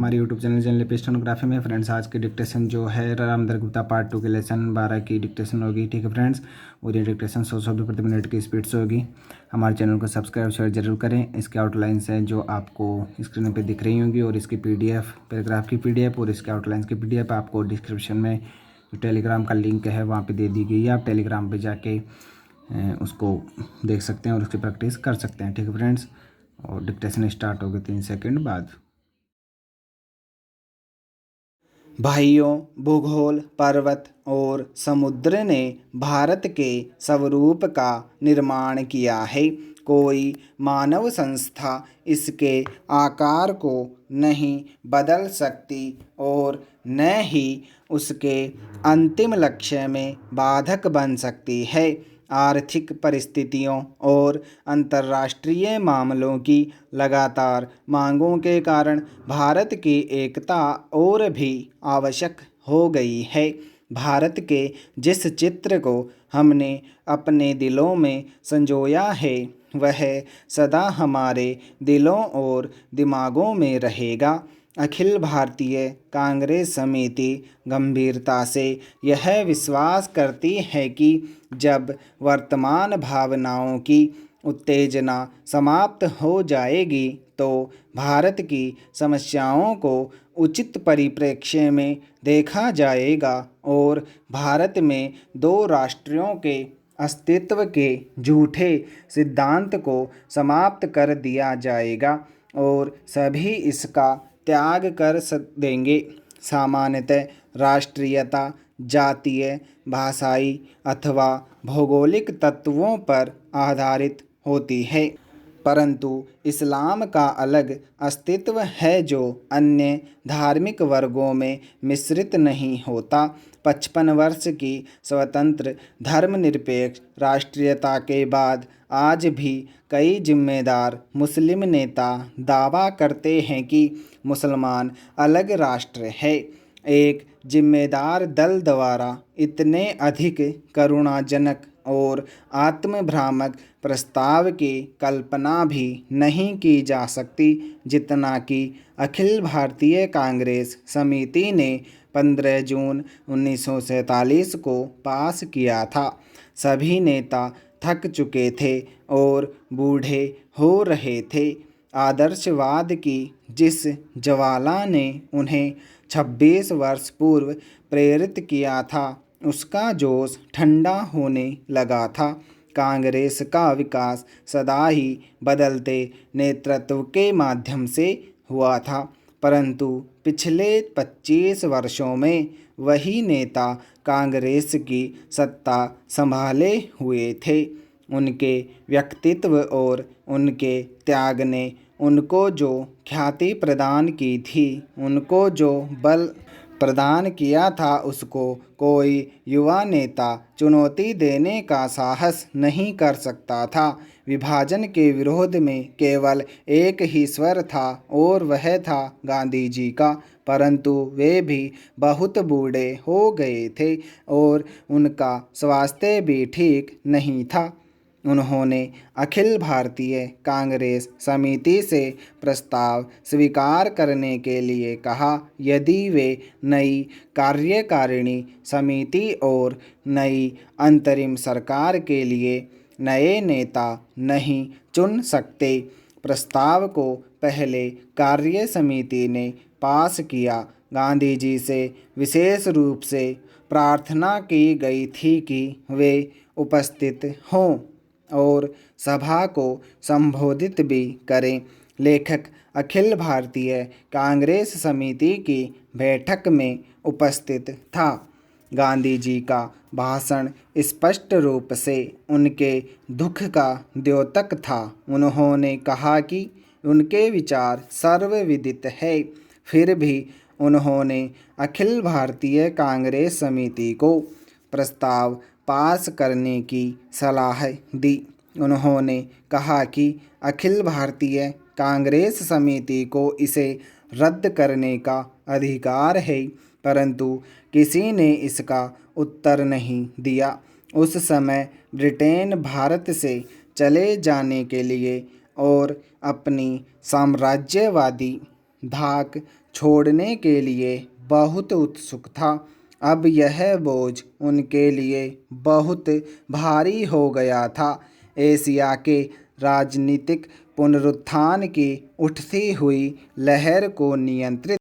हमारे YouTube channel पे stenography में। फ्रेंड्स आज की डिक्टेशन जो है रामधर गुप्ता पार्ट 2 के लेसन 12 की डिक्टेशन होगी, ठीक है फ्रेंड्स। और ये डिक्टेशन 100 शब्द प्रति मिनट की स्पीड से होगी। हमारे चैनल को सब्सक्राइब शेयर जरूर करें। इसके आउटलाइंस हैं जो आपको स्क्रीन पे दिख रही होंगी, और इसकी PDF पैराग्राफ की PDF और इसके आउटलाइंस की PDF आपको डिस्क्रिप्शन में जो टेलीग्राम का लिंक है वहाँ पर दे दी गई है। आप टेलीग्राम पर जाके उसको देख सकते हैं और उसकी प्रैक्टिस कर सकते हैं, ठीक है फ्रेंड्स। और डिक्टेशन स्टार्ट होगी 3 सेकंड बाद। भाइयों, भूगोल, पर्वत और समुद्र ने भारत के स्वरूप का निर्माण किया है। कोई मानव संस्था इसके आकार को नहीं बदल सकती और न ही उसके अंतिम लक्ष्य में बाधक बन सकती है। आर्थिक परिस्थितियों और अंतर्राष्ट्रीय मामलों की लगातार मांगों के कारण भारत की एकता और भी आवश्यक हो गई है। भारत के जिस चित्र को हमने अपने दिलों में संजोया है वह सदा हमारे दिलों और दिमागों में रहेगा। अखिल भारतीय कांग्रेस समिति गंभीरता से यह विश्वास करती है कि जब वर्तमान भावनाओं की उत्तेजना समाप्त हो जाएगी तो भारत की समस्याओं को उचित परिप्रेक्ष्य में देखा जाएगा और भारत में दो राष्ट्रों के अस्तित्व के झूठे सिद्धांत को समाप्त कर दिया जाएगा और सभी इसका त्याग कर देंगे। सामान्यतः राष्ट्रीयता जातीय, भाषाई अथवा भौगोलिक तत्वों पर आधारित होती है, परंतु इस्लाम का अलग अस्तित्व है जो अन्य धार्मिक वर्गों में मिश्रित नहीं होता। 55 वर्ष की स्वतंत्र धर्मनिरपेक्ष राष्ट्रीयता के बाद आज भी कई जिम्मेदार मुस्लिम नेता दावा करते हैं कि मुसलमान अलग राष्ट्र है। एक जिम्मेदार दल द्वारा इतने अधिक करुणाजनक और आत्मभ्रामक प्रस्ताव की कल्पना भी नहीं की जा सकती जितना कि अखिल भारतीय कांग्रेस समिति ने 15 जून 1947 को पास किया था। सभी नेता थक चुके थे और बूढ़े हो रहे थे। आदर्शवाद की जिस ज्वाला ने उन्हें 26 वर्ष पूर्व प्रेरित किया था उसका जोश ठंडा होने लगा था। कांग्रेस का विकास सदा ही बदलते नेतृत्व के माध्यम से हुआ था, परंतु पिछले 25 वर्षों में वही नेता कांग्रेस की सत्ता संभाले हुए थे। उनके व्यक्तित्व और उनके त्याग ने उनको जो ख्याति प्रदान की थी, उनको जो बल प्रदान किया था, उसको कोई युवा नेता चुनौती देने का साहस नहीं कर सकता था। विभाजन के विरोध में केवल एक ही स्वर था और वह था गांधी जी का, परंतु वे भी बहुत बूढ़े हो गए थे और उनका स्वास्थ्य भी ठीक नहीं था। उन्होंने अखिल भारतीय कांग्रेस समिति से प्रस्ताव स्वीकार करने के लिए कहा। यदि वे नई कार्यकारिणी समिति और नई अंतरिम सरकार के लिए नए नेता नहीं चुन सकते, प्रस्ताव को पहले कार्य समिति ने पास किया। गांधी जी से विशेष रूप से प्रार्थना की गई थी कि वे उपस्थित हों और सभा को संबोधित भी करें। लेखक अखिल भारतीय कांग्रेस समिति की बैठक में उपस्थित था। गांधी जी का भाषण स्पष्ट रूप से उनके दुख का द्योतक था। उन्होंने कहा कि उनके विचार सर्वविदित है, फिर भी उन्होंने अखिल भारतीय कांग्रेस समिति को प्रस्ताव पास करने की सलाह दी। उन्होंने कहा कि अखिल भारतीय कांग्रेस समिति को इसे रद्द करने का अधिकार है, परंतु किसी ने इसका उत्तर नहीं दिया। उस समय ब्रिटेन भारत से चले जाने के लिए और अपनी साम्राज्यवादी धाक छोड़ने के लिए बहुत उत्सुक था। अब यह बोझ उनके लिए बहुत भारी हो गया था। एशिया के राजनीतिक पुनरुत्थान की उठती हुई लहर को नियंत्रित